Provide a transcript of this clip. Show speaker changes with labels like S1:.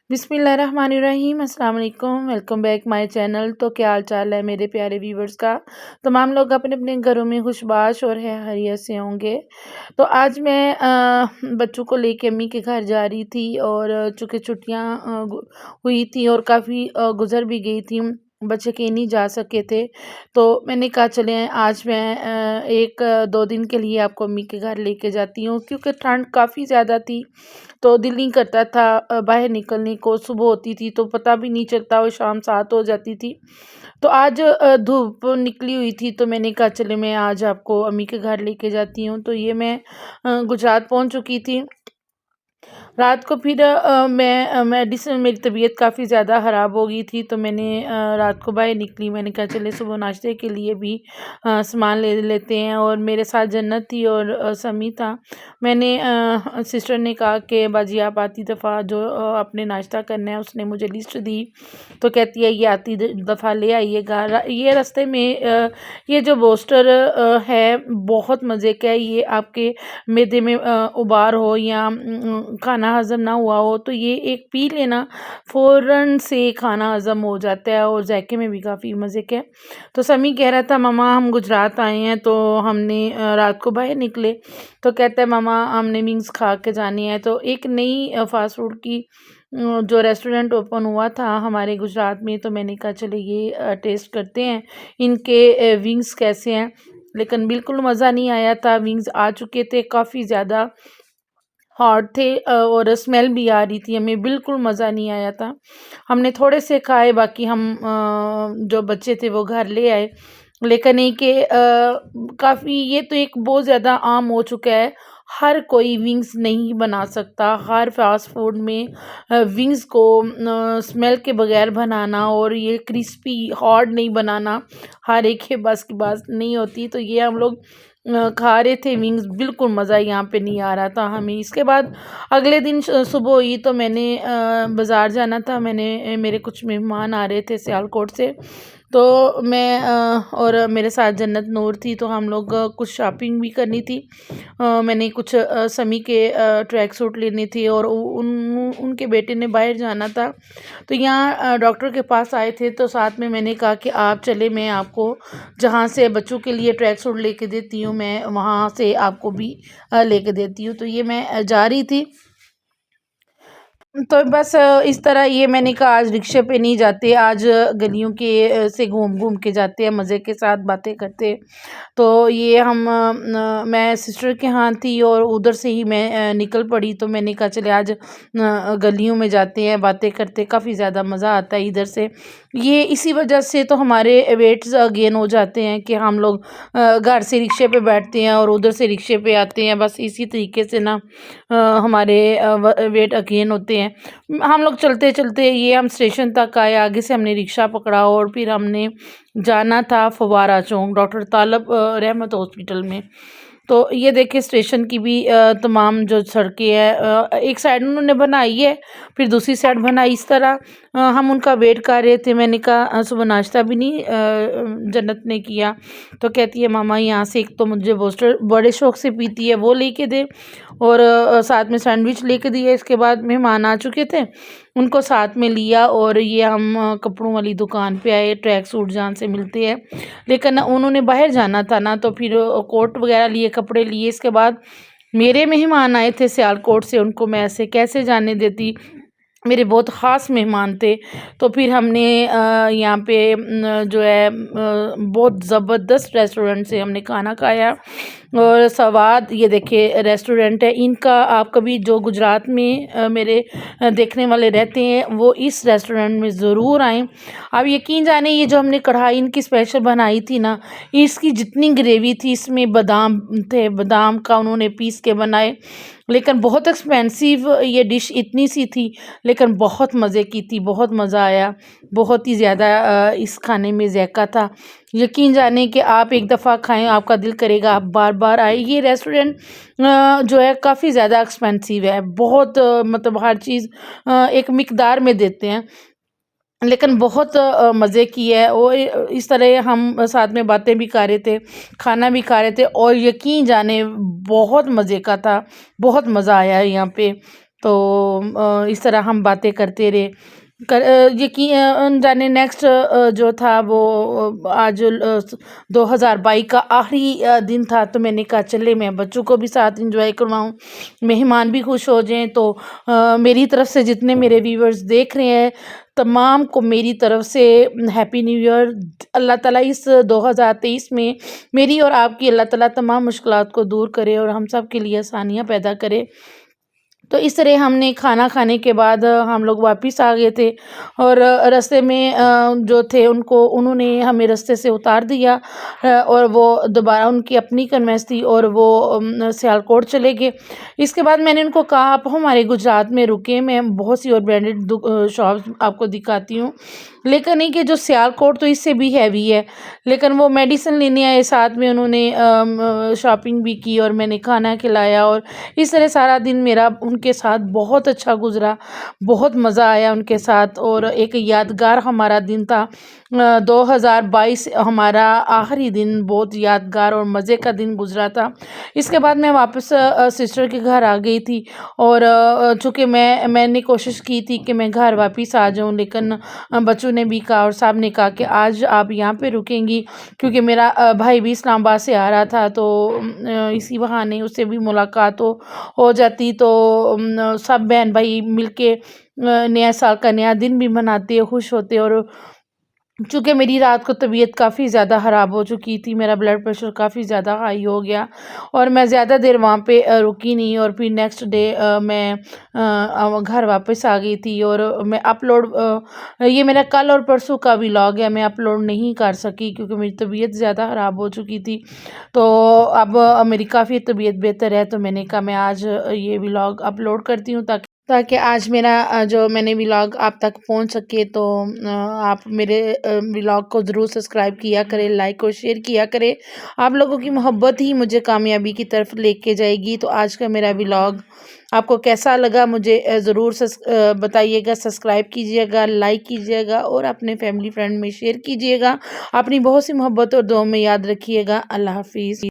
S1: बिस्मिल्लाहिर्रहमानिर्रहीम अस्सलाम वालेकुम। Welcome back my channel. तो क्या हाल चाल है मेरे प्यारे व्यूवर्स का। तमाम लोग अपने अपने घरों में खुशबाश और है खैरियत से होंगे। तो आज मैं बच्चों को लेके अम्मी के घर जा रही थी और चूँकि छुट्टियाँ हुई थी और काफ़ी गुजर भी गई थी, बच्चे कहीं नहीं जा सके थे। तो मैंने कहा चलें आज मैं 1-2 दिन के लिए आपको अम्मी के घर लेके जाती हूँ, क्योंकि ठंड काफ़ी ज़्यादा थी तो दिल नहीं करता था बाहर निकलने को। सुबह होती थी तो पता भी नहीं चलता और शाम 7 हो जाती थी। तो आज धूप निकली हुई थी तो मैंने कहा चले मैं आज आपको अम्मी के घर लेके जाती हूँ। तो ये मैं गुजरात पहुँच चुकी थी। रात को फिर मैं मेडिसिन, मेरी तबीयत काफ़ी ज़्यादा ख़राब हो गई थी तो मैंने रात को बाहर निकली। मैंने कहा चले सुबह नाश्ते के लिए भी सामान ले लेते हैं, और मेरे साथ जन्नत थी और समी था। मैंने सिस्टर ने कहा कि बाजी आप आती दफ़ा जो आपने नाश्ता करना है, उसने मुझे लिस्ट दी। तो कहती है ये आती दफ़ा ले आइएगा। ये रास्ते में ये जो बोस्टर है बहुत मज़े का है। ये आपके मैदे में उबार हो या खाना हज़म ना हुआ हो तो ये एक पी लेना, फ़ौरन से खाना हज़म हो जाता है और जायके में भी काफ़ी मज़े का है। तो समी कह रहा था मम्मा हम गुजरात आए हैं तो हमने रात को बाहर निकले, तो कहता है मम्मा हमने विंग्स खा के जानी है। तो एक नई फ़ास्ट फूड की जो रेस्टोरेंट ओपन हुआ था हमारे गुजरात में, तो मैंने कहा चले ये टेस्ट करते हैं इनके विंग्स कैसे हैं। लेकिन बिल्कुल मज़ा नहीं आया था। विंग्स आ चुके थे, काफ़ी ज़्यादा हॉट थे और स्मेल भी आ रही थी, हमें बिल्कुल मज़ा नहीं आया था। हमने थोड़े से खाए, बाकी हम जो बच्चे थे वो घर ले आए। लेकिन ये कि काफ़ी ये तो एक बहुत ज़्यादा आम हो चुका है, हर कोई विंग्स नहीं बना सकता। हर फास्ट फूड में विंग्स को स्मेल के बगैर बनाना और ये क्रिस्पी हॉट नहीं बनाना हर एक के बस की बात नहीं होती। तो ये हम लोग खा रहे थे विंग्स, बिल्कुल मज़ा यहाँ पे नहीं आ रहा था हमें। इसके बाद अगले दिन सुबह हुई तो मैंने बाज़ार जाना था। मेरे कुछ मेहमान आ रहे थे सियालकोट से, तो मैं और मेरे साथ जन्नत नूर थी, तो हम लोग कुछ शॉपिंग भी करनी थी। मैंने कुछ समी के ट्रैक सूट लेने थे और उनके बेटे ने बाहर जाना था, तो यहाँ डॉक्टर के पास आए थे। तो साथ में मैंने कहा कि आप चले, मैं आपको जहाँ से बच्चों के लिए ट्रैक सूट लेके देती हूँ मैं वहाँ से आपको भी लेके देती हूँ। तो ये मैं जा रही थी। तो बस इस तरह ये मैंने कहा आज रिक्शे पे नहीं जाते, आज गलियों के से घूम घूम के जाते हैं, मज़े के साथ बातें करते। तो ये मैं सिस्टर के यहाँ थी और उधर से ही मैं निकल पड़ी। तो मैंने कहा चले आज गलियों में जाते हैं, बातें करते, काफ़ी ज़्यादा मज़ा आता है इधर से। ये इसी वजह से तो हमारे वेट्स गेन हो जाते हैं कि हम लोग घर से रिक्शे पे बैठते हैं और उधर से रिक्शे पे आते हैं। बस इसी तरीके से ना हमारे वेट गेन होते हैं। हम लोग चलते चलते ये हम स्टेशन तक आए, आगे से हमने रिक्शा पकड़ा और फिर हमने जाना था फव्वारा चौक डॉक्टर तालब रहमत हॉस्पिटल में। तो ये देखिए स्टेशन की भी तमाम जो सड़कें हैं एक साइड उन्होंने बनाई है, फिर दूसरी साइड बनाई। इस तरह हम उनका वेट कर रहे थे। मैंने कहा सुबह नाश्ता भी नहीं जन्नत ने किया। तो कहती है मामा यहाँ से एक तो मुझे बूस्टर बड़े शौक से पीती है वो लेके दे, और साथ में सैंडविच लेके दिए। इसके बाद मेहमान आ चुके थे, उनको साथ में लिया और ये हम कपड़ों वाली दुकान पे आए, ट्रैक सूट जहाँ से मिलते हैं। लेकिन उन्होंने बाहर जाना था ना, तो फिर कोट वगैरह लिए, कपड़े लिए। इसके बाद मेरे मेहमान आए थे सियालकोट से, उनको मैं ऐसे कैसे जाने देती, मेरे बहुत ख़ास मेहमान थे। तो फिर हमने यहाँ पे जो है बहुत ज़बरदस्त रेस्टोरेंट से हमने खाना खाया और स्वाद। ये देखिए रेस्टोरेंट है इनका, आप कभी जो गुजरात में मेरे देखने वाले रहते हैं वो इस रेस्टोरेंट में ज़रूर आएँ। आप यकीन जाने ये जो हमने कढ़ाई इनकी स्पेशल बनाई थी ना, इसकी जितनी ग्रेवी थी इसमें बादाम थे, बादाम का उन्होंने पीस के बनाए। लेकिन बहुत एक्सपेंसिव ये डिश इतनी सी थी, लेकिन बहुत मज़े की थी, बहुत मज़ा आया, बहुत ही ज़्यादा इस खाने में ज़ायक़ा था। यकीन जाने कि आप एक दफ़ा खाएं आपका दिल करेगा आप बार बार आए। ये रेस्टोरेंट जो है काफ़ी ज़्यादा एक्सपेंसिव है, बहुत मतलब हर चीज़ एक मिकदार में देते हैं, लेकिन बहुत मज़े की है। और इस तरह हम साथ में बातें भी कर रहे थे, खाना भी खा रहे थे, और यकीन जाने बहुत मज़े का था, बहुत मज़ा आया है यहाँ पे। तो इस तरह हम बातें करते रहे। जाने नेक्स्ट जो था वो आज 2022 का आखिरी दिन था, तो मैंने कहा चले मैं बच्चों को भी साथ एंजॉय करवाऊँ, मेहमान भी खुश हो जाएं। तो मेरी तरफ से जितने मेरे व्यूवर्स देख रहे हैं तमाम को मेरी तरफ से हैप्पी न्यू ईयर। अल्लाह ताला इस 2023 में मेरी और आपकी अल्लाह ताला तमाम मुश्किलात को दूर करे और हम सब के लिए आसानियाँ पैदा करे। तो इस तरह हमने खाना खाने के बाद हम लोग वापस आ गए थे और रास्ते में जो थे उन्होंने हमें रास्ते से उतार दिया और वो दोबारा उनकी अपनी कन्वेंस थी और वो सियालकोट चले गए। इसके बाद मैंने उनको कहा आप हमारे गुजरात में रुके, मैं बहुत सी और ब्रांडेड शॉप्स आपको दिखाती हूँ, लेकिन नहीं कि जो सियालकोट तो इससे भी हैवी है। लेकिन वो मेडिसिन लेने आए, साथ में उन्होंने शॉपिंग भी की और मैंने खाना खिलाया और इस तरह सारा दिन मेरा उनके साथ बहुत अच्छा गुज़रा, बहुत मज़ा आया उनके साथ और एक यादगार हमारा दिन था। 2022 हमारा आखिरी दिन बहुत यादगार और मज़े का दिन गुज़रा था। इसके बाद मैं वापस सिस्टर के घर आ गई थी और चूँकि मैंने कोशिश की थी कि मैं घर वापस आ जाऊँ, लेकिन बच्चों ने भी कहा और साहब ने कहा कि आज आप यहाँ पे रुकेंगी, क्योंकि मेरा भाई भी इस्लामाबाद से आ रहा था, तो इसी बहाने उससे भी मुलाकात हो जाती। तो सब बहन भाई मिलके नया साल का नया दिन भी मनाते, खुश होते। और चूँकि मेरी रात को तबीयत काफ़ी ज़्यादा ख़राब हो चुकी थी, मेरा ब्लड प्रेशर काफ़ी ज़्यादा हाई हो गया और मैं ज़्यादा देर वहाँ पे रुकी नहीं और फिर नेक्स्ट डे मैं घर वापस आ गई थी। और मैं ये मेरा कल और परसों का व्लॉग है, मैं अपलोड नहीं कर सकी क्योंकि मेरी तबीयत ज़्यादा ख़राब हो चुकी थी। तो अब मेरी काफ़ी तबीयत बेहतर है, तो मैंने कहा मैं आज ये व्लॉग अपलोड करती हूँ ताकि आज मेरा जो मैंने व्लॉग आप तक पहुंच सके। तो आप मेरे व्लॉग को ज़रूर सब्सक्राइब किया करें, लाइक और शेयर किया करें। आप लोगों की मोहब्बत ही मुझे कामयाबी की तरफ लेके जाएगी। तो आज का मेरा व्लॉग आपको कैसा लगा मुझे ज़रूर बताइएगा, सब्सक्राइब कीजिएगा, लाइक कीजिएगा और अपने फैमिली फ्रेंड में शेयर कीजिएगा। अपनी बहुत सी मोहब्बत और दुआ में याद रखिएगा। अल्लाह हाफिज़।